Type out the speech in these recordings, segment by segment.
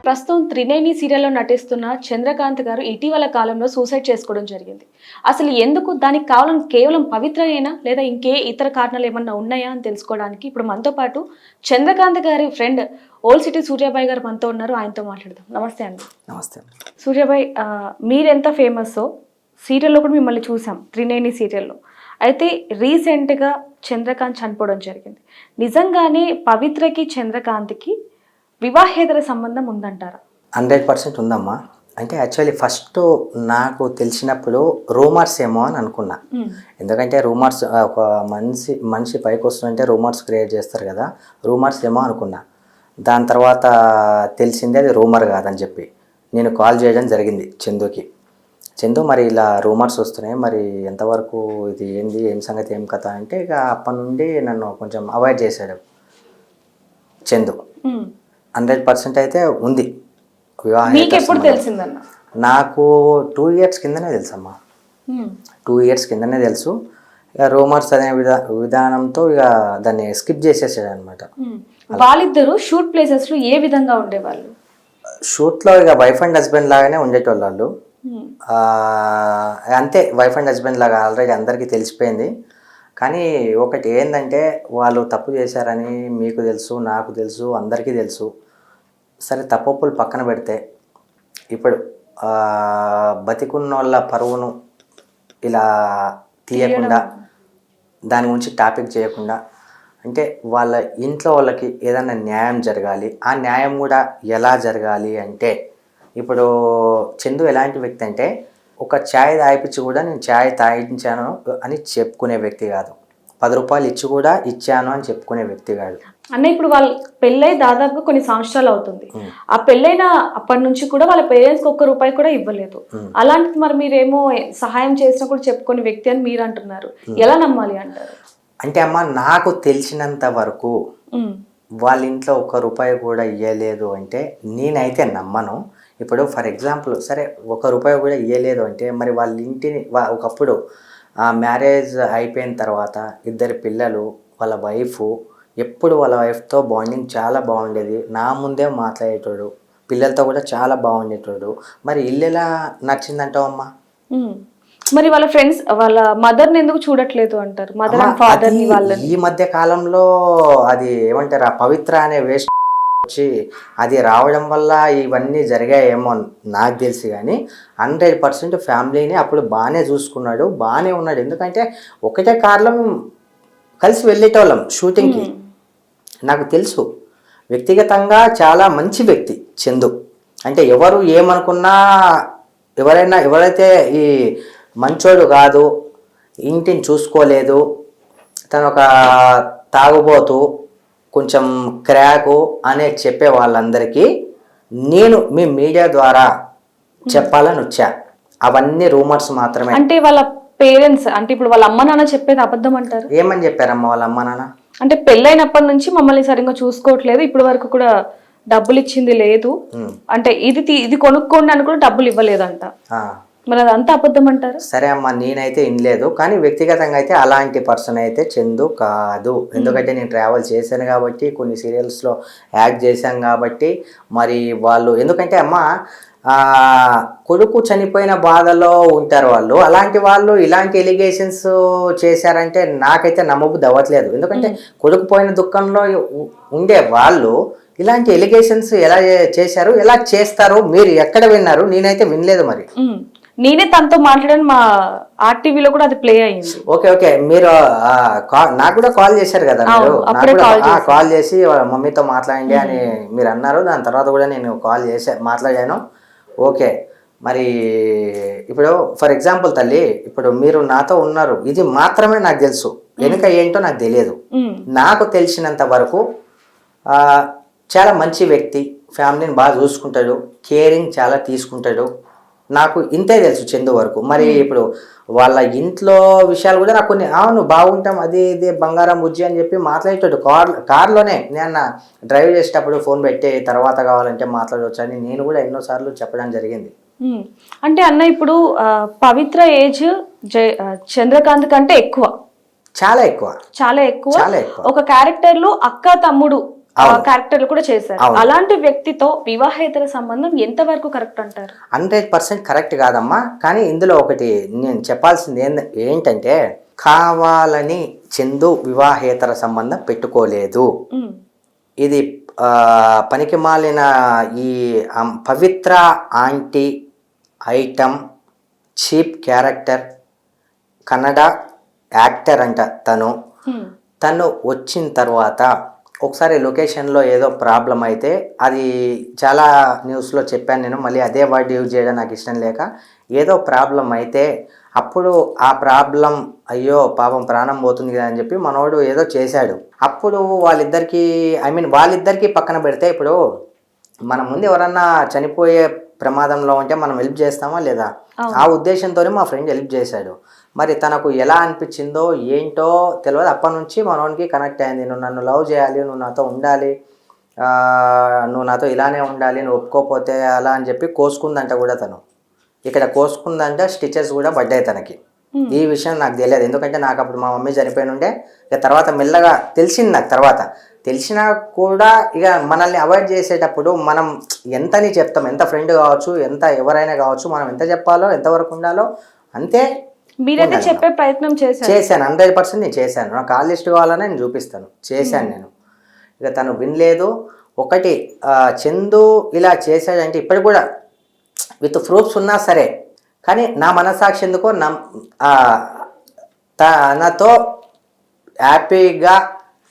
ప్రస్తుతం త్రినేని సీరియల్లో నటిస్తున్న చంద్రకాంత్ గారు ఇటీవల కాలంలో సూసైడ్ చేసుకోవడం జరిగింది. అసలు ఎందుకు దానికి కారణం కేవలం పవిత్రనేనా లేదా ఇంకే ఇతర కారణాలు ఏమన్నా ఉన్నాయా అని తెలుసుకోవడానికి ఇప్పుడు మనతో పాటు చంద్రకాంత్ గారి ఫ్రెండ్ ఓల్డ్ సిటీ సూర్యాబాయ్ గారు మనతో ఉన్నారు. ఆయనతో మాట్లాడదాం. నమస్తే అండి. నమస్తే సూర్యాబాయ్, మీరెంత ఫేమస్ సీరియల్లో కూడా మిమ్మల్ని చూసాం, త్రినేని సీరియల్లో. అయితే రీసెంట్గా చంద్రకాంత్ చనిపోవడం జరిగింది. నిజంగానే పవిత్రకి చంద్రకాంత్కి వివాహేతర సంబంధం ఉందంటారా? 100% ఉందమ్మా. అంటే యాక్చువల్లీ ఫస్ట్ నాకు తెలిసినప్పుడు రూమర్స్ ఏమో అని అనుకున్నా. ఎందుకంటే రూమర్స్ ఒక మనిషి పైకి వస్తుందంటే రూమర్స్ క్రియేట్ చేస్తారు కదా, రూమర్స్ ఏమో అనుకున్నా. దాని తర్వాత తెలిసిందే అది రూమర్ కాదని చెప్పి నేను కాల్ చేయడం జరిగింది చందు మరి ఇలా రూమర్స్ వస్తున్నాయి, మరి ఎంతవరకు ఇది ఏంది, ఏం సంగతి, ఏం కథ అంటే ఇక అప్పటి నుండి నన్ను కొంచెం అవాయిడ్ చేశాడు చందు. 100% అయితే ఉంది వివాహం. ఎప్పుడు తెలిసిందన్న? నాకు 2 years కిందనే తెలుసమ్మా. 2 years కిందనే తెలుసు. ఇక రూమర్స్ అనే విధానంతో ఇక దాన్ని స్కిప్ చేసేసాడు అనమాట. వాళ్ళిద్దరూ షూట్ ప్లేసెస్లో ఏ విధంగా ఉండేవాళ్ళు? షూట్లో ఇక వైఫ్ అండ్ హస్బెండ్ లాగానే ఉండేటోళ్ళు వాళ్ళు. అంతే, వైఫ్ అండ్ హస్బెండ్ లాగా ఆల్రెడీ అందరికీ తెలిసిపోయింది. కానీ ఒకటి ఏంటంటే వాళ్ళు తప్పు చేశారని మీకు తెలుసు, నాకు తెలుసు, అందరికీ తెలుసు. సరే తప్పులు పక్కన పెడితే ఇప్పుడు బతికున్న వాళ్ళ పరువును ఇలా తీయకుండా, దాని గురించి టాపిక్ చేయకుండా, అంటే వాళ్ళ ఇంట్లో వాళ్ళకి ఏదైనా న్యాయం జరగాలి. ఆ న్యాయం కూడా ఎలా జరగాలి అంటే, ఇప్పుడు చందు ఎలాంటి వ్యక్తి అంటే ఒక ఛాయ్ తాగిపించి కూడా నేను ఛాయ్ తాగించాను అని చెప్పుకునే వ్యక్తి కాదు. 10 రూపాయలు ఇచ్చి కూడా ఇచ్చాను అని చెప్పుకునే వ్యక్తి కాదు. అన్న ఇప్పుడు వాళ్ళ పెళ్ళై దాదాపు కొన్ని సంవత్సరాలు అవుతుంది. ఆ పెళ్ళైన అప్పటి నుంచి కూడా వాళ్ళ పేరెంట్స్కి ₹1 కూడా ఇవ్వలేదు. అలాంటిది మరి మీరేమో సహాయం చేసినా కూడా చెప్పుకునే వ్యక్తి అని మీరు అంటున్నారు. ఎలా నమ్మాలి అంటారు? అంటే అమ్మ, నాకు తెలిసినంత వరకు వాళ్ళ ఇంట్లో ₹1 కూడా ఇవ్వలేదు అంటే నేనైతే నమ్మను. ఇప్పుడు ఫర్ ఎగ్జాంపుల్ సరే ₹1 కూడా ఇవ్వలేదు అంటే మరి వాళ్ళ ఇంటిని ఒకప్పుడు మ్యారేజ్ అయిపోయిన తర్వాత 2 పిల్లలు, వాళ్ళ వైఫ్, ఎప్పుడు వాళ్ళ వైఫ్తో బాండింగ్ చాలా బాగుండేది. నా ముందే మాట్లాడేటోడు, పిల్లలతో కూడా చాలా బాగుండేటోడు. మరి ఇల్లు ఎలా నచ్చిందంటావమ్మా? మరి వాళ్ళ ఫ్రెండ్స్ వాళ్ళ మదర్ని ఎందుకు చూడట్లేదు అంటారు? మదర్ అండ్ ఫాదర్ ఈ మధ్య కాలంలో అది ఏమంటారు, ఆ పవిత్ర అనే వేస్ట్ వచ్చి అది రావడం వల్ల ఇవన్నీ జరిగాయేమో నాకు తెలిసి. కానీ 100% ఫ్యామిలీని అప్పుడు బాగానే చూసుకున్నాడు, బాగానే ఉన్నాడు. ఎందుకంటే ఒకటే కార్లో కలిసి వెళ్ళేటోళ్ళం షూటింగ్కి. నాకు తెలుసు వ్యక్తిగతంగా చాలా మంచి వ్యక్తి చందు. అంటే ఎవరు ఏమనుకున్నా, ఎవరైతే ఈ మంచోడు కాదు, ఇంటిని చూసుకోలేదు, తను ఒక తాగుబోతు, కొంచెం క్రాకు అనే చెప్పే వాళ్ళందరికీ నేను మీ మీడియా ద్వారా చెప్పాలని వచ్చా. అవన్నీ రూమర్స్ మాత్రమే. అంటే వాళ్ళ పేరెంట్స్, అంటే ఇప్పుడు వాళ్ళ అమ్మ నాన్న చెప్పేది అబద్ధం అంటారు? ఏమని చెప్పారమ్మా వాళ్ళ అమ్మ నాన్న? అంటే పెళ్ళైనప్పటి నుంచి మమ్మల్ని సరిగ్గా చూసుకోవట్లేదు, ఇప్పటి వరకు కూడా డబ్బులు ఇచ్చింది లేదు, అంటే ఇది కొనుక్కోండి అని కూడా డబ్బులు ఇవ్వలేదంట. మరి అదంతా అబద్ధం అంటారు? సరే అమ్మా, నేనైతే వినలేదు. కానీ వ్యక్తిగతంగా అయితే అలాంటి పర్సన్ అయితే చందు కాదు. ఎందుకంటే నేను ట్రావెల్ చేశాను కాబట్టి, కొన్ని సీరియల్స్లో యాక్ట్ చేశాను కాబట్టి. మరి వాళ్ళు ఎందుకంటే అమ్మ కొడుకు చనిపోయిన బాధలో ఉంటారు వాళ్ళు. అలాంటి వాళ్ళు ఇలాంటి ఎలిగేషన్స్ చేశారంటే నాకైతే నమ్మబుద్ధి అవ్వట్లేదు. ఎందుకంటే కొడుకు పోయిన దుఃఖంలో ఉండే వాళ్ళు ఇలాంటి ఎలిగేషన్స్ ఎలా చేశారు, ఎలా చేస్తారు, మీరు ఎక్కడ విన్నారు? నేనైతే వినలేదు. మరి నేనే తనతో మాట్లాడాను, మా ఆర్టీవీలో కూడా అది ప్లే అయ్యింది. ఓకే, మీరు నాకు కూడా కాల్ చేశారు కదా, మీరు కాల్ చేసి మమ్మీతో మాట్లాడండి అని మీరు అన్నారు. దాని తర్వాత కూడా నేను కాల్ మాట్లాడాను. ఓకే, మరి ఇప్పుడు ఫర్ ఎగ్జాంపుల్ తల్లి, ఇప్పుడు మీరు నాతో ఉన్నారు, ఇది మాత్రమే నాకు తెలుసు, వెనుక ఏంటో నాకు తెలియదు. నాకు తెలిసినంత వరకు చాలా మంచి వ్యక్తి, ఫ్యామిలీని బాగా చూసుకుంటాడు, కేరింగ్ చాలా తీసుకుంటాడు. నాకు ఇంతే తెలుసు చందు వరకు. మరి ఇప్పుడు వాళ్ళ ఇంట్లో విషయాలు కూడా నాకు కొన్ని, అవును బాగుంటాం, అది ఇది బంగారం బుజ్జి అని చెప్పి మాట్లాడేటాడు. కార్లోనే నేను డ్రైవ్ చేసేటప్పుడు ఫోన్ పెట్టి తర్వాత కావాలంటే మాట్లాడవచ్చు అని నేను కూడా ఎన్నోసార్లు చెప్పడం జరిగింది. అంటే అన్న ఇప్పుడు పవిత్ర ఏజ్ చంద్రకాంత్ కంటే ఎక్కువ, చాలా ఎక్కువ. ఒక క్యారెక్టర్ లో అక్క తమ్ముడు క్యారెక్టర్లు కూడా చేశారు. అలాంటి వ్యక్తితో వివాహేతర సంబంధం ఎంతవరకు కరెక్ట్ అంటారు? 100% కరెక్ట్ కాదమ్మా. కానీ ఇందులో ఒకటి నేను చెప్పాల్సింది ఏంటంటే, కావాలని చందు వివాహేతర సంబంధం పెట్టుకోలేదు. ఇది పనికి మాలిన ఈ Pavithra aunty item cheap character Kannada actor అంట. తను వచ్చిన తర్వాత ఒకసారి లొకేషన్లో ఏదో ప్రాబ్లం అయితే, అది చాలా న్యూస్లో చెప్పాను నేను, మళ్ళీ అదే వర్డ్ యూజ్ చేయడం నాకు ఇష్టం లేక, ఏదో ప్రాబ్లం అయితే అప్పుడు ఆ ప్రాబ్లం అయ్యో పాపం ప్రాణం పోతుంది కదా అని చెప్పి మనోడు ఏదో చేశాడు. అప్పుడు వాళ్ళిద్దరికీ పక్కన పెడితే, ఇప్పుడు మన ముందు ఎవరన్నా చనిపోయే ప్రమాదంలో ఉంటే మనం హెల్ప్ చేస్తామా లేదా? ఆ ఉద్దేశంతోనే మా ఫ్రెండ్ హెల్ప్ చేశాడు. మరి తనకు ఎలా అనిపించిందో ఏంటో తెలియదు. అప్పటి నుంచి మనోనికి కనెక్ట్ అయింది. నువ్వు నన్ను లవ్ చేయాలి, నువ్వు నాతో ఉండాలి, నువ్వు నాతో ఇలానే ఉండాలి, నువ్వు ఒప్పుకోపోతే అలా అని చెప్పి కోసుకుందంట కూడా. తను ఇక్కడ కోసుకుందంట, స్టిచెస్ కూడా పడ్డాయి తనకి. ఈ విషయం నాకు తెలియదు, ఎందుకంటే నాకు అప్పుడు మా మమ్మీ చనిపోయినుండే. ఇక తర్వాత మెల్లగా తెలిసింది నాకు. తర్వాత తెలిసినా కూడా ఇక మనల్ని అవాయిడ్ చేసేటప్పుడు మనం ఎంతని చెప్తాం, ఎంత ఫ్రెండ్ కావచ్చు, ఎంత ఎవరైనా కావచ్చు, మనం ఎంత చెప్పాలో, ఎంతవరకు ఉండాలో అంతే. మీరైతే చెప్పే ప్రయత్నం చేశాను 100% నేను చేశాను. నాకు కాల్ లిస్ట్ కావాలని నేను చూపిస్తాను, చేశాను నేను. ఇక తను వినలేదు. ఒకటి చందు ఇలా చేశాడంటే ఇప్పటికి కూడా విత్ ప్రూఫ్స్ ఉన్నా సరే, కానీ నా మనసాక్షి ఎందుకో తనతో హ్యాపీగా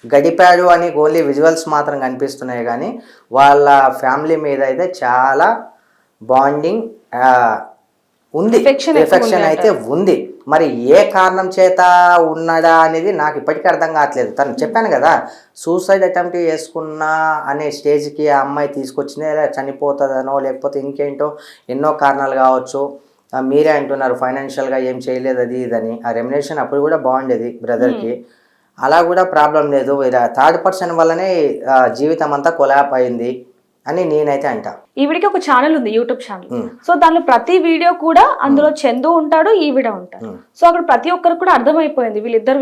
గడిపాడు అని ఓన్లీ విజువల్స్ మాత్రం కనిపిస్తున్నాయి. కానీ వాళ్ళ ఫ్యామిలీ మీద అయితే చాలా బాండింగ్ ఉంది, ఎఫెక్షన్ అయితే ఉంది. మరి ఏ కారణం చేత ఉన్నాడా అనేది నాకు ఇప్పటికీ అర్థం కావట్లేదు. తను చెప్పాను కదా, సూసైడ్ అటెంప్ట్ చేసుకున్నా అనే స్టేజ్కి ఆ అమ్మాయి తీసుకొచ్చింది, చనిపోతుందనో లేకపోతే ఇంకేంటో ఎన్నో కారణాలు కావచ్చు. మీరే అంటున్నారు ఫైనాన్షియల్గా ఏం చేయలేదు అది ఇదని. ఆ రెమ్యునేషన్ అప్పుడు కూడా బాగుండేది బ్రదర్కి, అలా కూడా ప్రాబ్లం లేదు. థర్డ్ పర్సన్ వల్లనే జీవితం అంతా కొలాప్ అయింది అని నేనైతే అంటా. ఈవిడికి ఒక ఛానల్ ఉంది, యూట్యూబ్ ఛానల్. సో దానిలో ప్రతి వీడియో కూడా అందులో చందు ఉంటాడు, ఈవిడ ఉంటాడు. సో అక్కడ ప్రతి ఒక్కరు కూడా అర్థమైపోయింది వీళ్ళిద్దరు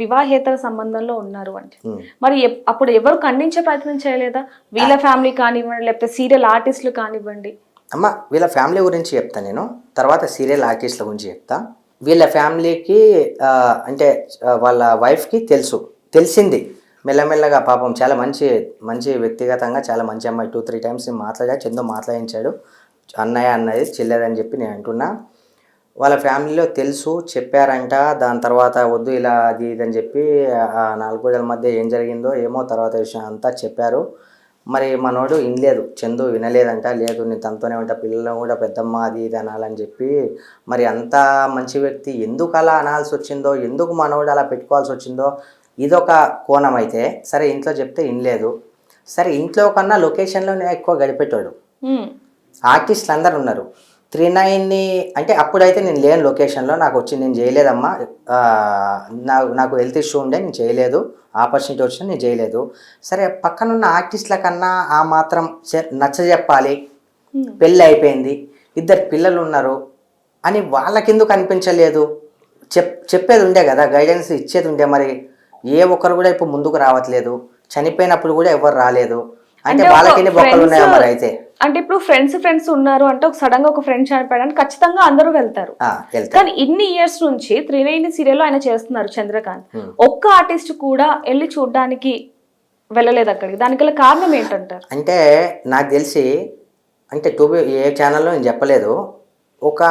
వివాహేతర సంబంధంలో ఉన్నారు అంటే. మరి అప్పుడు ఎవరు ఖండించే ప్రయత్నం చేయలేదా? వీళ్ళ ఫ్యామిలీ కానివ్వండి, లేకపోతే సీరియల్ ఆర్టిస్టులు కానివ్వండి. అమ్మ, వీళ్ళ ఫ్యామిలీ గురించి చెప్తా నేను, తర్వాత సీరియల్ ఆర్టిస్టుల గురించి చెప్తా. వీళ్ళ ఫ్యామిలీకి అంటే వాళ్ళ వైఫ్కి తెలిసింది మెల్లమెల్లగా. పాపం చాలా మంచి వ్యక్తిగతంగా చాలా మంచి అమ్మాయి. 2-3 టైమ్స్ చందు మాట్లాడించాడు, అన్నయ్య అన్నది చెల్లెదని చెప్పి నేను అంటున్నా. వాళ్ళ ఫ్యామిలీలో చెప్పారంట. దాని తర్వాత వద్దు ఇలా అది ఇదని చెప్పి 4 గోడల మధ్య ఏం జరిగిందో ఏమో తర్వాత విషయం అంతా చెప్పారు. మరి మనోడు వినలేదు, చందు వినలేదంట. లేదు నేను తనతోనే ఉంటా, పిల్లలను కూడా పెద్దమ్మ అది ఇది అనాలని చెప్పి. మరి అంత మంచి వ్యక్తి ఎందుకు అలా అనాల్సి వచ్చిందో, ఎందుకు మనోడు అలా పెట్టుకోవాల్సి వచ్చిందో ఇదొక కోణం అయితే. సరే ఇంట్లో చెప్తే వినలేదు. సరే ఇంట్లో కన్నా లొకేషన్లోనే ఎక్కువ గడిపెట్టాడు. ఆర్టిస్టులు అందరు ఉన్నారు. 39ని అంటే అప్పుడైతే నేను లేను లొకేషన్లో, నాకు వచ్చి నేను చేయలేదమ్మా, నాకు హెల్త్ ఇష్యూ ఉండే నేను చేయలేదు, ఆపర్చునిటీ వచ్చినా నేను చేయలేదు. సరే పక్కనున్న ఆర్టిస్టుల కన్నా ఆ మాత్రం నచ్చజెప్పాలి, పెళ్ళి అయిపోయింది, 2 పిల్లలు ఉన్నారు అని వాళ్ళకెందుకు అనిపించలేదు? చెప్పేది ఉండే కదా, గైడెన్స్ ఇచ్చేది ఉండే. మరి ఏ ఒక్కరు కూడా ఇప్పుడు ముందుకు రావట్లేదు. చనిపోయినప్పుడు కూడా ఎవరు రాలేదు అంటే వాళ్ళకి బొక్కలు ఉన్నాయా మరి? అయితే అంటే ఇప్పుడు ఫ్రెండ్స్ ఉన్నారు అంటే ఒక సడన్ గా ఒక ఫ్రెండ్ చనిపోయాడానికి ఖచ్చితంగా అందరూ వెళ్తారు. కానీ ఇన్ని ఇయర్స్ నుంచి 39 సీరియల్ ఆయన చేస్తున్నారు చంద్రకాంత్. ఒక్క ఆర్టిస్ట్ కూడా వెళ్ళి చూడడానికి వెళ్ళలేదు అక్కడికి. దానికి కారణం ఏంటంటారు? అంటే నాకు తెలిసి అంటే ఏ ఛానల్లో నేను చెప్పలేదు, ఒక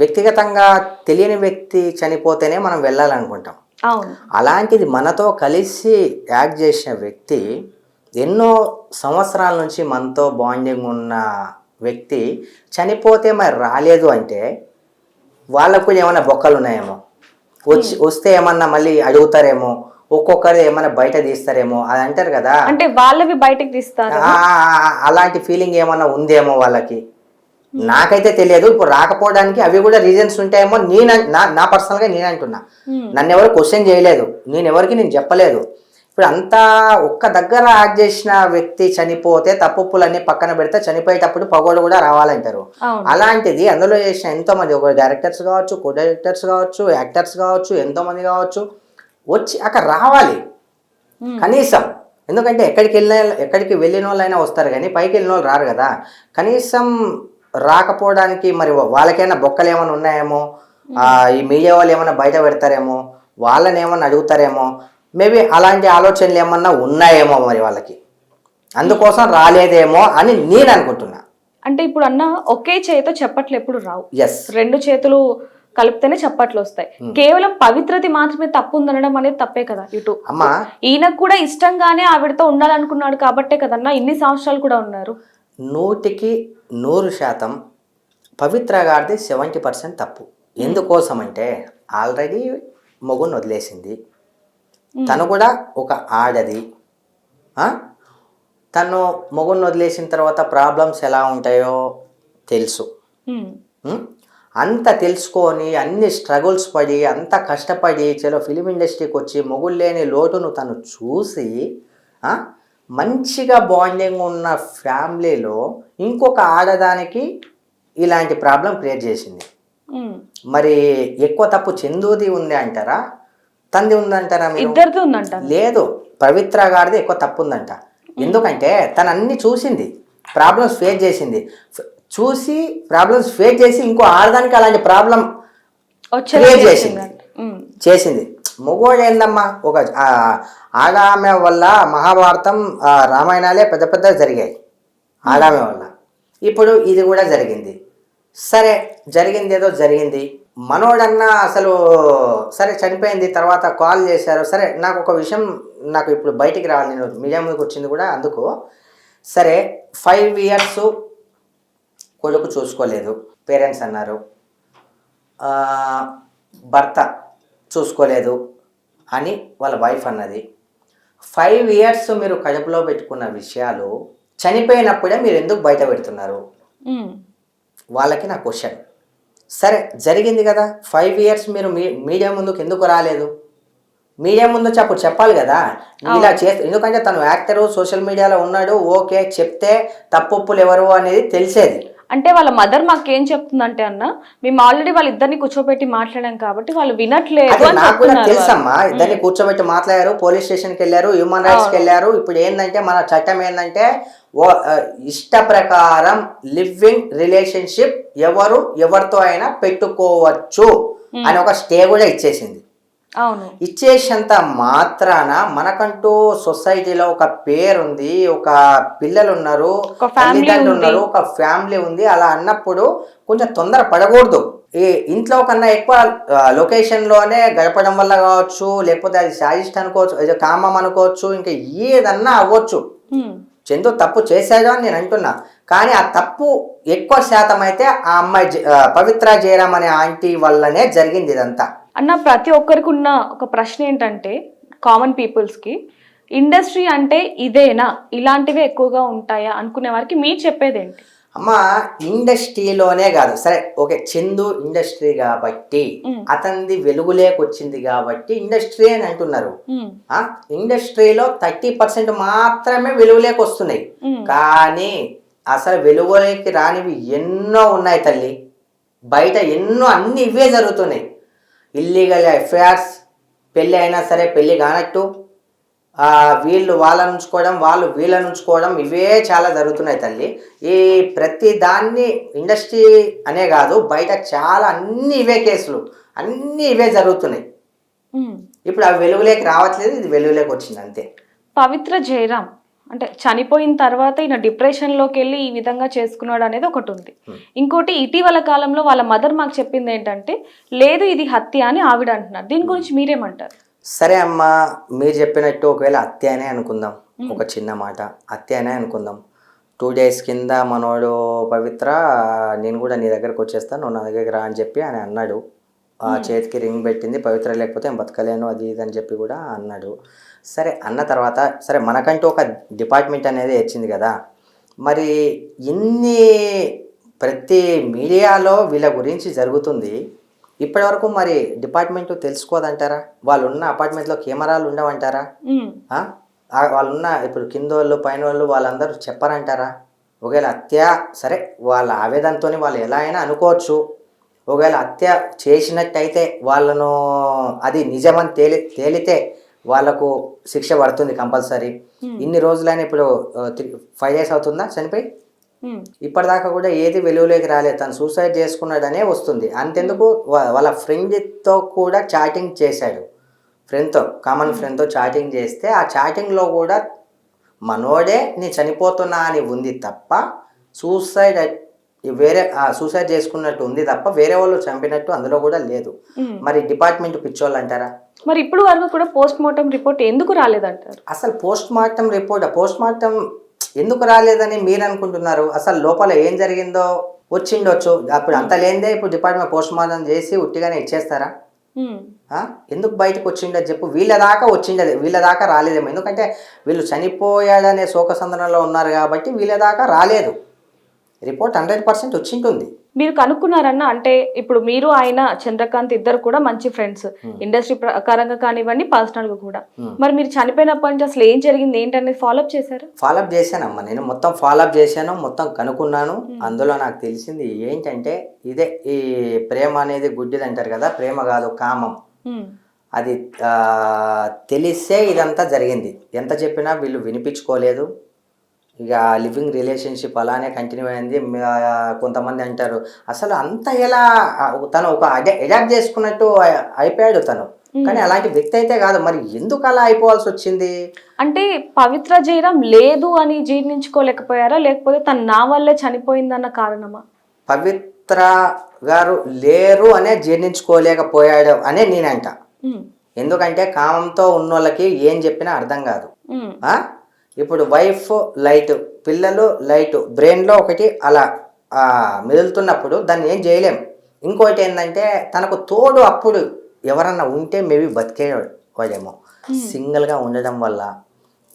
వ్యక్తిగతంగా తెలియని వ్యక్తి చనిపోతేనే మనం వెళ్ళాలనుకుంటాం. అలాంటిది మనతో కలిసి యాక్ట్ చేసిన వ్యక్తి, ఎన్నో సంవత్సరాల నుంచి మనతో బాండింగ్ ఉన్న వ్యక్తి చనిపోతే మరి రాలేదు అంటే వాళ్ళకు ఏమైనా బొక్కలు ఉన్నాయేమో, వస్తే ఏమన్నా మళ్ళీ అడుగుతారేమో, ఒక్కొక్కరు ఏమైనా బయట తీస్తారేమో అది అంటారు కదా, అంటే వాళ్ళవి బయటకు తీస్తారు. అలాంటి ఫీలింగ్ ఏమన్నా ఉందేమో వాళ్ళకి. నాకైతే తెలియదు. ఇప్పుడు రాకపోవడానికి అవి కూడా రీజన్స్ ఉంటాయేమో. నా పర్సనల్గా నేను అంటున్నా. నన్ను ఎవరు క్వశ్చన్ చేయలేదు, నేను చెప్పలేదు. ఇప్పుడు అంతా ఒక్క దగ్గర యాక్ట్ చేసిన వ్యక్తి చనిపోతే తప్పులన్నీ పక్కన పెడితే చనిపోయేటప్పుడు పగోడు కూడా రావాలంటారు. అలాంటిది అందులో చేసిన ఎంతోమంది, ఒక డైరెక్టర్స్ కావచ్చు, కో డైరెక్టర్స్ కావచ్చు, యాక్టర్స్ కావచ్చు, ఎంతోమంది కావచ్చు, వచ్చి అక్కడ రావాలి కనీసం. ఎందుకంటే ఎక్కడికి వెళ్ళిన వాళ్ళైనా వస్తారు కానీ పైకి వెళ్ళిన వాళ్ళు రారు కదా. కనీసం రాకపోవడానికి మరి వాళ్ళకైనా బొక్కలు ఏమైనా ఉన్నాయేమో, ఈ మీడియా వాళ్ళు ఏమైనా బయట పెడతారేమో, వాళ్ళని ఏమన్నా అడుగుతారేమో, మేబీ అలాంటి ఆలోచనలు ఏమన్నా ఉన్నాయేమో మరి వాళ్ళకి, అందుకోసం రాలేదేమో అని నేను అనుకుంటున్నా. అంటే ఇప్పుడు అన్న ఒకే చేతితో చప్పట్లు ఎప్పుడు రావు, ఎస్, 2 చేతులు కలిపితేనే చప్పట్లు వస్తాయి. కేవలం పవిత్రది మాత్రమే తప్పు ఉందనడం అనేది తప్పే కదా. ఇటు అమ్మా, ఈయనకు కూడా ఇష్టంగానే ఆవిడతో ఉండాలనుకున్నాడు కాబట్టే కదన్నా ఇన్ని సంవత్సరాలు కూడా ఉన్నారు. 100% పవిత్ర గారిది 70% తప్పు. ఎందుకోసం అంటే ఆల్రెడీ మొగుని వదిలేసింది, తను కూడా ఒక ఆడది. తను మొగుని వదిలేసిన తర్వాత ప్రాబ్లమ్స్ ఎలా ఉంటాయో తెలుసు. అంత తెలుసుకొని అన్ని స్ట్రగుల్స్ పడి అంత కష్టపడి చలో ఫిలిం ఇండస్ట్రీకి వచ్చి మొగుడు లేని లోటును తను చూసి మంచిగా బాండింగ్ ఉన్న ఫ్యామిలీలో ఇంకొక ఆడదానికి ఇలాంటి ప్రాబ్లం క్రియేట్ చేసింది. మరి ఎక్కువ తప్పు చందుది ఉంది అంటారా, తంది ఉందంటారా? ఇద్దరిది ఉందంట. లేదు, పవిత్ర గారిది ఎక్కువ తప్పు ఉందంట. ఎందుకంటే తను అన్ని చూసింది, ప్రాబ్లమ్స్ ఫేస్ చేసింది, ఇంకో ఆడదానికి అలాంటి ప్రాబ్లం క్రియేట్ చేసింది. మొగోడు ఏందమ్మా, ఒక ఆడామె వల్ల మహాభారతం రామాయణాలే పెద్ద పెద్ద జరిగాయి ఆడామె వల్ల. ఇప్పుడు ఇది కూడా జరిగింది. సరే, జరిగింది ఏదో జరిగింది. మనోడన్నా అసలు సరే చనిపోయింది, తర్వాత కాల్ చేశారు. సరే, నాకు ఒక విషయం నాకు ఇప్పుడు బయటికి రావాలి, నేను మీడియా ముందుకు వచ్చింది కూడా అందుకు. సరే, 5 years కొడుకు చూసుకోలేదు, పేరెంట్స్ అన్నారు, భర్త చూసుకోలేదు అని వాళ్ళ వైఫ్ అన్నది. 5 years మీరు కడుపులో పెట్టుకున్న విషయాలు చనిపోయినప్పుడే మీరు ఎందుకు బయట పెడుతున్నారు? వాళ్ళకి నా క్వశ్చన్. సరే, జరిగింది కదా, 5 years మీరు మీడియా ముందుకు ఎందుకు రాలేదు? మీడియా ముందు అప్పుడు చెప్పాలి కదా ఇలా చేస్తే. ఎందుకంటే తను యాక్టరు, సోషల్ మీడియాలో ఉన్నాడు, ఓకే, చెప్తే తప్పులు ఎవరు అనేది తెలిసేది. అంటే వాళ్ళ మదర్ మాకేం చెప్తుందంటే అన్న, మేము ఆల్రెడీ వాళ్ళిద్దరిని కూర్చోబెట్టి మాట్లాడాం కాబట్టి వాళ్ళు వినట్లేదు. నాకు కూడా తెలుసమ్మా, ఇద్దరిని కూర్చోబెట్టి మాట్లాడారు, పోలీస్ స్టేషన్కి వెళ్ళారు, హ్యూమన్ రైట్స్కి వెళ్ళారు. ఇప్పుడు ఏంటంటే మన చట్టం ఏంటంటే ఇష్ట ప్రకారం లివింగ్ రిలేషన్షిప్ ఎవరితో అయినా పెట్టుకోవచ్చు అని ఒక స్టే కూడా ఇచ్చేసింది. అవును, ఇచ్చేసేంత మాత్రాన మనకంటూ సొసైటీలో ఒక పేరుంది, ఒక పిల్లలు ఉన్నారు, తల్లిదండ్రులు ఉన్నారు, ఒక ఫ్యామిలీ ఉంది. అలా అన్నప్పుడు కొంచెం తొందర పడకూడదు. ఈ ఇంట్లో కన్నా ఎక్కువ లొకేషన్లోనే గడపడం వల్ల కావచ్చు, లేకపోతే అది శాయిస్ట్ అనుకోవచ్చు, కామం అనుకోవచ్చు, ఇంకా ఏదన్నా అవ్వచ్చు. చందు తప్పు చేశాడు అని నేను అంటున్నా, కానీ ఆ తప్పు ఎక్కువ శాతం అయితే ఆ అమ్మాయి పవిత్ర జయరాం అనే ఆంటీ వల్లనే జరిగింది ఇదంతా. అన్న, ప్రతి ఒక్కరికి ఉన్న ఒక ప్రశ్న ఏంటంటే, కామన్ పీపుల్స్కి ఇండస్ట్రీ అంటే ఇదేనా, ఇలాంటివే ఎక్కువగా ఉంటాయా అనుకునే వారికి మీరు చెప్పేది ఏంటి? అమ్మా, ఇండస్ట్రీలోనే కాదు, సరే ఓకే, చందు ఇండస్ట్రీ కాబట్టి అతనిది వెలుగులేకి వచ్చింది కాబట్టి ఇండస్ట్రీ అని అంటున్నారు. ఇండస్ట్రీలో 30% మాత్రమే వెలుగులేకి వస్తున్నాయి, కానీ అసలు వెలుగులేకి రానివి ఎన్నో ఉన్నాయి తల్లి. బయట ఎన్నో అన్ని ఇవే జరుగుతున్నాయి. ఇల్లీగల్ అఫైర్స్, పెళ్ళి అయినా సరే పెళ్ళి కానట్టు, వీళ్ళు వాళ్ళని ఉంచుకోవడం, వాళ్ళు వీళ్ళని ఉంచుకోవడం, ఇవే చాలా జరుగుతున్నాయి తల్లి. ఈ ప్రతి దాన్ని ఇండస్ట్రీ అనే కాదు, బయట చాలా అన్ని ఇవే కేసులు, అన్ని ఇవే జరుగుతున్నాయి. ఇప్పుడు అవి వెలుగులోకి రావట్లేదు, ఇది వెలుగులోకి వచ్చింది అంతే. పవిత్ర జయరాం అంటే చనిపోయిన తర్వాత ఈయన డిప్రెషన్లోకి వెళ్ళి ఈ విధంగా చేసుకున్నాడు అనేది ఒకటి ఉంది. ఇంకోటి, ఇటీవల కాలంలో వాళ్ళ మదర్ మాకు చెప్పింది ఏంటంటే, లేదు ఇది హత్య అని ఆవిడ అంటున్నారు. దీని గురించి మీరేమంటారు? సరే అమ్మా, మీరు చెప్పినట్టు ఒకవేళ హత్య అనే అనుకుందాం, ఒక చిన్న మాట, హత్య అనే అనుకుందాం. 2 days కింద మనోడు పవిత్ర, నేను కూడా నీ దగ్గరకు వచ్చేస్తాను, నువ్వు నా దగ్గరికి రా అని చెప్పి ఆయన అన్నాడు. చేతికి రింగ్ పెట్టింది, పవిత్ర లేకపోతే నేను బతకలేను అది ఇది అని చెప్పి కూడా అన్నాడు. సరే, అన్న తర్వాత సరే, మనకంటూ ఒక డిపార్ట్మెంట్ అనేది వచ్చింది కదా, మరి ప్రతి మీడియాలో వీళ్ళ గురించి జరుగుతుంది, ఇప్పటివరకు మరి డిపార్ట్మెంట్ తెలుసుకోదంటారా? వాళ్ళు ఉన్న అపార్ట్మెంట్లో కెమెరాలు ఉండవంటారా? వాళ్ళున్న ఇప్పుడు కింద వాళ్ళు పైన వాళ్ళు వాళ్ళందరూ చెప్పారంటారా? ఒకవేళ హత్య, సరే వాళ్ళ ఆవేదనతో వాళ్ళు ఎలా అయినా అనుకోవచ్చు, ఒకవేళ హత్య చేసినట్టయితే వాళ్ళను అది నిజమని తేలితే వాళ్ళకు శిక్ష పడుతుంది కంపల్సరీ. ఇన్ని రోజులైనా ఇప్పుడు 5 days అవుతుందా చనిపోయి, ఇప్పటిదాకా కూడా ఏది వెలుగులోకి రాలేదు. తను సూసైడ్ చేసుకున్నాడనే వస్తుంది. అంతెందుకు వాళ్ళ ఫ్రెండ్తో కూడా చాటింగ్ చేశాడు. ఫ్రెండ్తో, కామన్ ఫ్రెండ్తో చాటింగ్ చేస్తే ఆ చాటింగ్లో కూడా మనోడే నేను చనిపోతున్నా అని ఉంది తప్ప సూసైడ్ చేసుకున్నట్టు ఉంది తప్ప వేరే వాళ్ళు చంపినట్టు అందులో కూడా లేదు. మరి డిపార్ట్మెంట్ పిచ్చోళ్ళు అంటారా? మరి ఇప్పుడు వరకు కూడా పోస్ట్ మార్టం రిపోర్ట్ ఎందుకు రాలేదంటారు? అసలు పోస్ట్ మార్టం ఎందుకు రాలేదని మీరు అనుకుంటున్నారు? అసలు లోపల ఏం జరిగిందో వచ్చిండొచ్చు. అప్పుడు అంత లేనిదే ఇప్పుడు డిపార్ట్మెంట్ పోస్ట్ మార్టం చేసి ఉట్టిగానే ఇచ్చేస్తారా? ఎందుకు బయటకు వచ్చిండదు చెప్పు. వీళ్ళ దాకా రాలేదేమో. ఎందుకంటే వీళ్ళు చనిపోయాడనే శోకసందనంలో ఉన్నారు కాబట్టి వీళ్ళ దాకా రాలేదు. రిపోర్ట్ 100% వచ్చింటుంది. మీరు కనుక్కున్నారన్న, అంటే ఇప్పుడు మీరు ఆయన చంద్రకాంత్ ఇద్దరు కూడా మంచి ఫ్రెండ్స్, ఇండస్ట్రీ ప్రకారంగా కానివ్వండి, పర్సనల్గా కూడా. మరి మీరు చనిపోయినప్పటి నుంచి అసలు ఏం జరిగింది ఏంటనేది ఫాలోఅప్ చేశారు? ఫాలోఅప్ చేశానమ్మా, నేను మొత్తం ఫాలోఅప్ చేశాను, మొత్తం కనుక్కున్నాను. అందులో నాకు తెలిసింది ఏంటంటే ఇదే, ఈ ప్రేమ అనేది గుడ్డిది అంటారు కదా, ప్రేమ కాదు కామం. అది తెలిసే ఇదంతా జరిగింది. ఎంత చెప్పినా వీళ్ళు వినిపించుకోలేదు. ఇక లివింగ్ రిలేషన్షిప్ అలానే కంటిన్యూ అయింది. కొంతమంది అంటారు అసలు అంత ఎలా తను ఒక అడాప్ట్ చేసుకున్నట్టు అయిపోయాడు తను, కానీ అలాంటి వ్యక్తి అయితే కాదు. మరి ఎందుకు అలా అయిపోవాల్సి వచ్చింది? అంటే పవిత్ర జయరాం లేదు అని జీర్ణించుకోలేకపోయారా, లేకపోతే తను నా వల్లే చనిపోయిందన్న కారణమా? పవిత్ర గారు లేరు అనే జీర్ణించుకోలేకపోయాడు అనే నేనంట. ఎందుకంటే కామంతో ఉన్నోళ్ళకి ఏం చెప్పినా అర్థం కాదు. ఇప్పుడు వైఫ్ లైట్, పిల్లలు లైట్, బ్రెయిన్లో ఒకటి అలా మెదులుతున్నప్పుడు దాన్ని ఏం చేయలేం. ఇంకోటి ఏంటంటే తనకు తోడు అప్పుడు ఎవరన్నా ఉంటే మేబీ బతికేవాడేమో. సింగిల్గా ఉండడం వల్ల,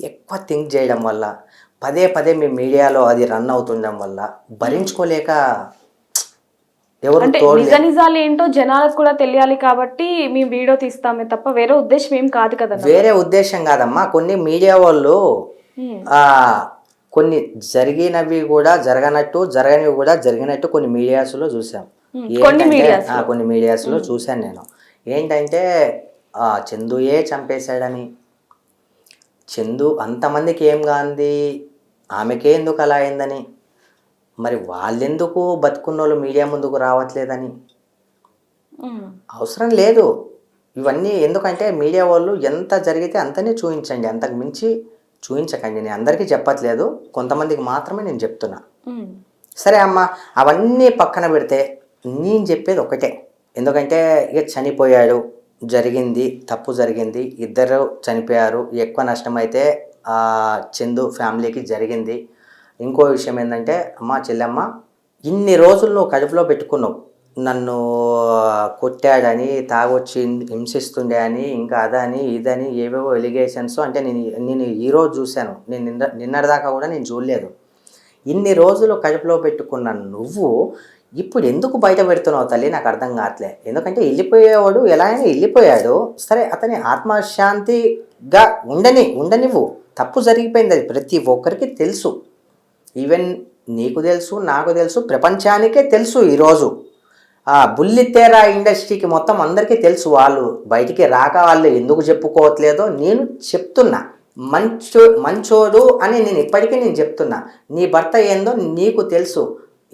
ఎక్కువ థింక్ చేయడం వల్ల, పదే పదే మీ మీడియాలో అది రన్ అవుతుండడం వల్ల భరించుకోలేక ఎవరు నిజాలు ఏంటో జనాలకు కూడా తెలియాలి కాబట్టి మేము వీడియో తీస్తామే తప్ప వేరే ఉద్దేశం ఏం కాదు కదా. వేరే ఉద్దేశం కాదమ్మా. కొన్ని మీడియా వాళ్ళు కొన్ని జరిగినవి కూడా జరగనివి కూడా జరిగినట్టు కొన్ని మీడియాస్లో చూసాం. కొన్ని మీడియాస్లో చూశాను నేను. ఏంటంటే చందుయే చంపేశాడని, చందు అంతమందికి ఏం కాంది, ఆమెకే ఎందుకు అలా అయిందని, మరి వాళ్ళెందుకు బతుకున్నోళ్ళు మీడియా ముందుకు రావట్లేదని. అవసరం లేదు ఇవన్నీ. ఎందుకంటే మీడియా వాళ్ళు ఎంత జరిగితే అంతనే చూపించండి, అంతకు మించి చూపించకండి. నేను అందరికీ చెప్పట్లేదు, కొంతమందికి మాత్రమే నేను చెప్తున్నా. సరే అమ్మ, అవన్నీ పక్కన పెడితే నేను చెప్పేది ఒకటే. ఎందుకంటే ఇక చనిపోయాడు, జరిగింది, తప్పు జరిగింది, ఇద్దరు చనిపోయారు. ఎక్కువ నష్టం అయితే చందు ఫ్యామిలీకి జరిగింది. ఇంకో విషయం ఏంటంటే, అమ్మ చెల్లెమ్మ, ఇన్ని రోజులు నువ్వు కడుపులో పెట్టుకున్నావు, నన్ను కొట్టాడని, తాగొచ్చి హింసిస్తుండే అని, ఇంకా అదని ఇదని ఏవేవో ఎలిగేషన్స్. అంటే నేను ఈరోజు చూశాను, నేను నిన్నటిదాకా కూడా నేను చూడలేదు. ఇన్ని రోజులు కడుపులో పెట్టుకున్న నువ్వు ఇప్పుడు ఎందుకు బయట పెడుతున్నావు తల్లి? నాకు అర్థం కావట్లే. ఎందుకంటే వెళ్ళిపోయేవాడు ఎలా అయినా వెళ్ళిపోయాడు, సరే అతని ఆత్మశాంతిగా ఉండనివ్వు. తప్పు జరిగిపోయింది, అది ప్రతి ఒక్కరికి తెలుసు. ఈవెన్ నీకు తెలుసు, నాకు తెలుసు, ప్రపంచానికే తెలుసు. ఈరోజు బుల్లితెర ఇండస్ట్రీకి మొత్తం అందరికీ తెలుసు. వాళ్ళు బయటికి రాక వాళ్ళు ఎందుకు చెప్పుకోవట్లేదో నేను చెప్తున్నా. మంచోడు అని నేను ఇప్పటికీ చెప్తున్నా. నీ భర్త ఏందో నీకు తెలుసు.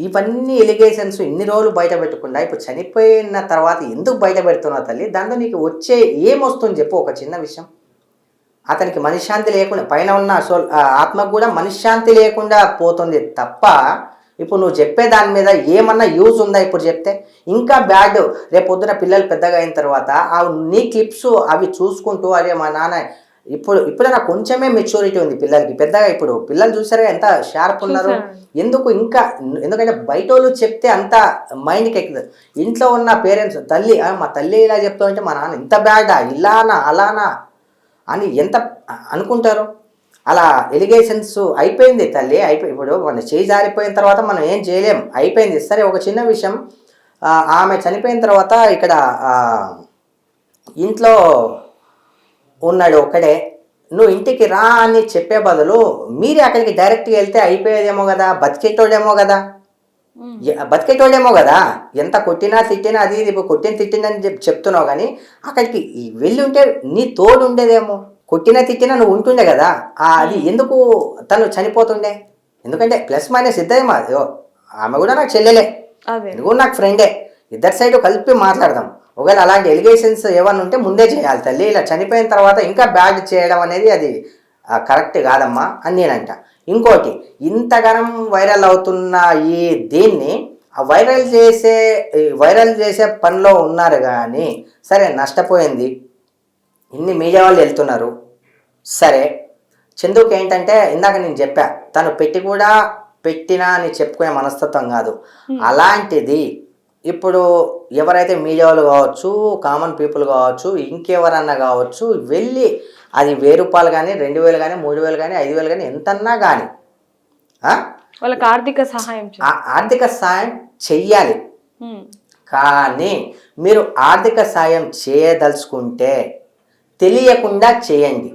ఇవన్నీ ఎలిగేషన్స్ ఇన్ని రోజులు బయట పెట్టకుండా ఇప్పుడు చనిపోయిన తర్వాత ఎందుకు బయట పెడుతున్నావు తల్లి? దాంట్లో నీకు వచ్చే ఏమొస్తుంది చెప్పు. ఒక చిన్న విషయం, అతనికి మనశ్శాంతి లేకుండా, పైన ఉన్న ఆత్మకు కూడా మనశ్శాంతి లేకుండా పోతుంది తప్ప ఇప్పుడు నువ్వు చెప్పే దాని మీద ఏమన్నా యూజ్ ఉందా? ఇప్పుడు చెప్తే ఇంకా బ్యాడ్. రేపు పొద్దున పిల్లలు పెద్దగా అయిన తర్వాత నీ క్లిప్స్ అవి చూసుకుంటూ, అదే మా నాన్న ఇప్పుడు నాకు కొంచెమే మెచ్యూరిటీ ఉంది పిల్లలకి. పెద్దగా ఇప్పుడు పిల్లలు చూసారా ఎంత షార్ప్ ఉన్నారు. ఎందుకంటే బయట వాళ్ళు చెప్తే అంత మైండ్కి ఎక్కుతుంది. ఇంట్లో ఉన్న పేరెంట్స్, మా తల్లి ఇలా చెప్తా ఉంటే మా నాన్న ఇంత బ్యాడా, ఇలానా అలానా అని ఎంత అనుకుంటారు. అలా ఎలిగేషన్స్ అయిపోయింది తల్లి, ఇప్పుడు మన చేయి జారిపోయిన తర్వాత మనం ఏం చేయలేం, అయిపోయింది. సరే ఒక చిన్న విషయం, ఆమె చనిపోయిన తర్వాత ఇక్కడ ఇంట్లో ఉన్నాడు ఒక్కడే, నువ్వు ఇంటికి రా అని చెప్పే బదులు మీరే అక్కడికి డైరెక్ట్గా వెళ్తే అయిపోయేదేమో కదా, బతికేటోడేమో కదా. బతికేటోడేమో కదా, ఎంత కొట్టినా తిట్టినా అది ఇది ఇప్పుడు కొట్టిన తిట్టిందని చెప్తున్నావు, కానీ అక్కడికి వెళ్ళి ఉంటే నీ తోడు ఉండేదేమో. కొట్టినా తిట్టినా నువ్వు ఉంటుండే కదా, అది ఎందుకు తను చనిపోతుండే? ఎందుకంటే ప్లస్ మైనస్ ఇద్దరే ఆమె కూడా నాకు చెల్లెలే, ఎందుకు నాకు ఫ్రెండే, ఇద్దరు సైడ్ కలిపి మాట్లాడదాం. ఒకవేళ అలాంటి ఎలిగేషన్స్ ఏమన్నా ఉంటే ముందే చేయాలి తల్లి, ఇలా చనిపోయిన తర్వాత ఇంకా బ్యాడ్ చేయడం అనేది అది కరెక్ట్ కాదమ్మా అని నేనంట. ఇంకోటి, ఇంతగానం వైరల్ అవుతున్న ఈ దీన్ని వైరల్ చేసే పనిలో ఉన్నారు కానీ, సరే నష్టపోయింది, ఇన్ని మీడియా వాళ్ళు వెళ్తున్నారు, సరే చందుకి ఏంటంటే ఇందాక నేను చెప్పా, తను పెట్టినా అని చెప్పుకునే మనస్తత్వం కాదు. అలాంటిది ఇప్పుడు ఎవరైతే మీడియా వాళ్ళు కావచ్చు, కామన్ పీపుల్ కావచ్చు, ఇంకెవరన్నా కావచ్చు, వెళ్ళి అది 1000 రూపాయలు కానీ, 2000 కానీ, 3000 కానీ, 5000 కానీ, ఎంతన్నా కానీ వాళ్ళకి ఆర్థిక సాయం చెయ్యాలి. కానీ మీరు ఆర్థిక సాయం చేయదలుచుకుంటే తెలియకుండా చేయండి.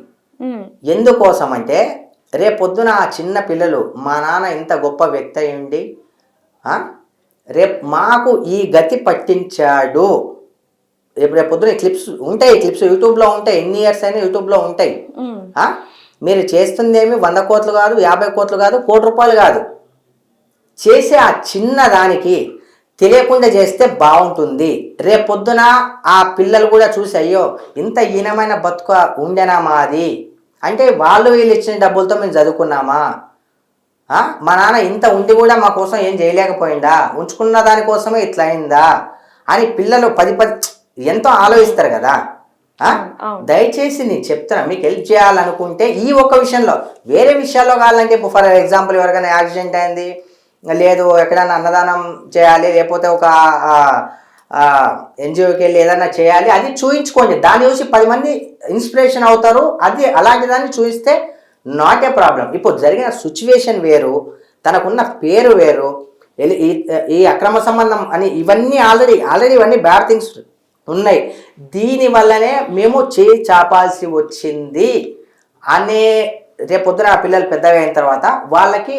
ఎందుకోసం అంటే రేపొద్దున ఆ చిన్న పిల్లలు, మా నాన్న ఇంత గొప్ప వ్యక్తి అయ్యండి, రేపు మాకు ఈ గతి పట్టించాడు, రేపొద్దున క్లిప్స్ ఉంటాయి, క్లిప్స్ యూట్యూబ్లో ఉంటాయి, ఎన్ని ఇయర్స్ అయినా యూట్యూబ్లో ఉంటాయి. మీరు చేస్తుందేమి 100 కోట్లు కాదు, 50 కోట్లు కాదు, 1 కోటి రూపాయలు కాదు, చేసే ఆ చిన్న దానికి తెలియకుండా చేస్తే బాగుంటుంది. రేపొద్దున ఆ పిల్లలు కూడా చూసి, అయ్యో ఇంత హీనమైన బతుక ఉండేనా మాది, అంటే వాళ్ళు వీళ్ళు ఇచ్చిన డబ్బులతో మేము చదువుకున్నామా, మా నాన్న ఇంత ఉండి కూడా మా కోసం ఏం చేయలేకపోయిందా, ఉంచుకున్న దానికోసమే ఇట్లా అయిందా అని పిల్లలు 10 ఎంతో ఆలోచిస్తారు కదా. దయచేసి నేను చెప్తున్నా, మీకు హెల్ప్ చేయాలనుకుంటే ఈ ఒక్క విషయంలో, వేరే విషయాల్లో కావాలంటే ఇప్పుడు ఫర్ ఎగ్జాంపుల్ ఎవరికైనా యాక్సిడెంట్ అయింది, లేదు ఎక్కడైనా అన్నదానం చేయాలి, లేకపోతే ఒక ఎన్జిఓకి వెళ్ళి ఏదైనా చేయాలి, అది చూయించుకోండి. దాన్ని చూసి 10 మంది ఇన్స్పిరేషన్ అవుతారు. అది అలాంటి దాన్ని చూపిస్తే నాట్ ఏ ప్రాబ్లం. ఇప్పుడు జరిగిన సిచ్యువేషన్ వేరు, తనకున్న పేరు వేరు, ఈ అక్రమ సంబంధం అని ఇవన్నీ ఆల్రెడీ ఇవన్నీ బ్యాడ్ థింగ్స్ ఉన్నాయి. దీనివల్లనే మేము చేయి చాపాల్సి వచ్చింది అనే రేపొద్దున ఆ పిల్లలు పెద్దగా అయిన తర్వాత వాళ్ళకి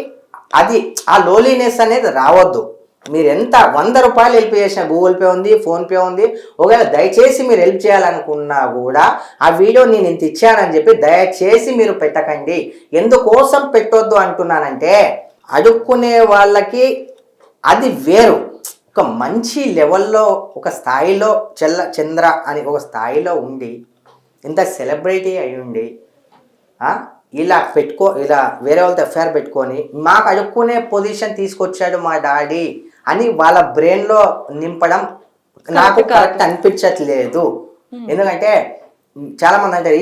అది ఆ లోలీనెస్ అనేది రావద్దు. మీరు ఎంత 100 రూపాయలు హెల్ప్ చేసినా, గూగుల్ పే ఉంది, ఫోన్పే ఉంది, ఒకవేళ దయచేసి మీరు హెల్ప్ చేయాలనుకున్నా కూడా ఆ వీడియో నేను ఇంత ఇచ్చానని చెప్పి దయచేసి మీరు పెట్టకండి. ఎందుకోసం పెట్టొద్దు అంటున్నానంటే, అడుక్కునే వాళ్ళకి అది వేరు, ఒక మంచి లెవెల్లో, ఒక స్థాయిలో చంద్ర అని ఒక స్థాయిలో ఉండి, ఇంత సెలబ్రిటీ అయి ఉండి ఇలా వేరే వాళ్ళతో ఎఫ్ఐఆర్ పెట్టుకొని మాకు అడుక్కునే పొజిషన్ తీసుకొచ్చాడు మా డాడీ అని వాళ్ళ బ్రెయిన్లో నింపడం నాకు కరెక్ట్ అనిపించట్లేదు. ఎందుకంటే చాలా మంది అంటారు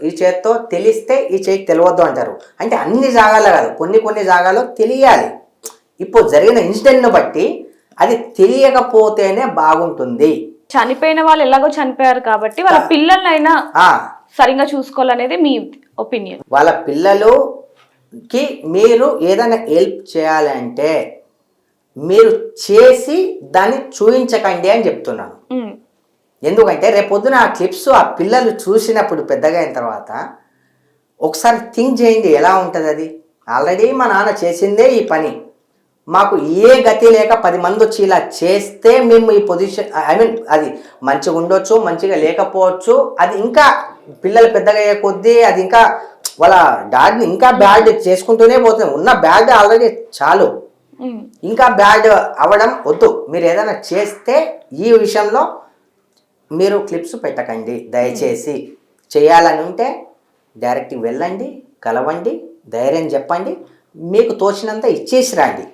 ఈ చేత్తో తెలిస్తే ఈ చేతికి తెలియద్దు అంటారు. అంటే అన్ని జాగాల్లో కాదు, కొన్ని జాగాల్లో తెలియాలి. ఇప్పుడు జరిగిన ఇన్సిడెంట్ను బట్టి అది తెలియకపోతేనే బాగుంటుంది. చనిపోయిన వాళ్ళు ఎలాగో చనిపోయారు కాబట్టి వాళ్ళ పిల్లలైనా సరిగా చూసుకోవాలనేది మీ ఒపీనియన్. వాళ్ళ పిల్లలుకి మీరు ఏదైనా హెల్ప్ చేయాలంటే మీరు చేసి దాన్ని చూపించకండి అని చెప్తున్నాను. ఎందుకంటే రేపొద్దున ఆ క్లిప్స్ ఆ పిల్లలు చూసినప్పుడు పెద్దగా అయిన తర్వాత ఒకసారి థింక్ చేయండి, ఎలా ఉంటుంది అది. ఆల్రెడీ మా నాన్న చేసిందే ఈ పని, మాకు ఏ గతి లేక 10 మంది వచ్చి ఇలా చేస్తే మేము ఈ పొజిషన్, అది మంచిగా ఉండొచ్చు, మంచిగా లేకపోవచ్చు, అది ఇంకా పిల్లలు పెద్దగా అయ్యే కొద్దీ అది ఇంకా వాళ్ళ డాడీని ఇంకా బ్యాడ్ చేసుకుంటూనే పోతుంది. ఉన్న బ్యాడ్ ఆల్రెడీ చాలు, ఇంకా బ్యాడ్ అవ్వడం వద్దు. మీరు ఏదైనా చేస్తే ఈ విషయంలో మీరు క్లిప్స్ పెట్టకండి దయచేసి. చేయాలని ఉంటే డైరెక్ట్గా వెళ్ళండి, కలవండి, ధైర్యం చెప్పండి, మీకు తోచినంత ఇచ్చేసి రండి.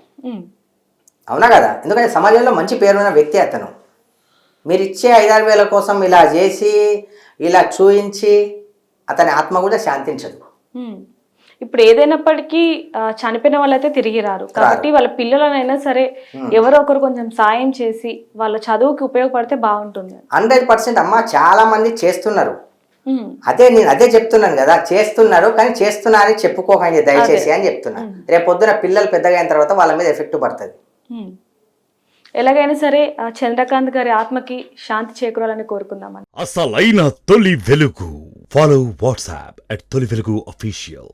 అవునా కదా? ఎందుకంటే సమాజంలో మంచి పేరున్న వ్యక్తి అతను. మీరు ఇచ్చే 5-6 వేల కోసం ఇలా చేసి ఇలా చూయించి అతని ఆత్మ కూడా శాంతించదు. ఇప్పుడు ఏదైనప్పటికీ చనిపోయిన వాళ్ళైతే తిరిగి రారు కాబట్టి వాళ్ళ పిల్లలనైనా సరే ఎవరో ఒకరు కొంచెం సాయం చేసి వాళ్ళ చదువుకి ఉపయోగపడితే బాగుంటుంది. 100% అమ్మ, చాలా మంది చేస్తున్నారు. నేను అదే చెప్తున్నాను కదా, చేస్తున్నారు, కానీ చేస్తున్నా అని చెప్పుకోకండి దయచేసి అని చెప్తున్నా. రేపు పొద్దున పిల్లలు పెద్దగా అయిన తర్వాత వాళ్ళ మీద ఎఫెక్ట్ పడుతుంది. ఎలాగైనా సరే చంద్రకాంత్ గారి ఆత్మకి శాంతి చేకూరాలని కోరుకుందామని. అసలైన తొలి వెలుగు. ఫాలో వాట్సాప్ @తొలి వెలుగు official.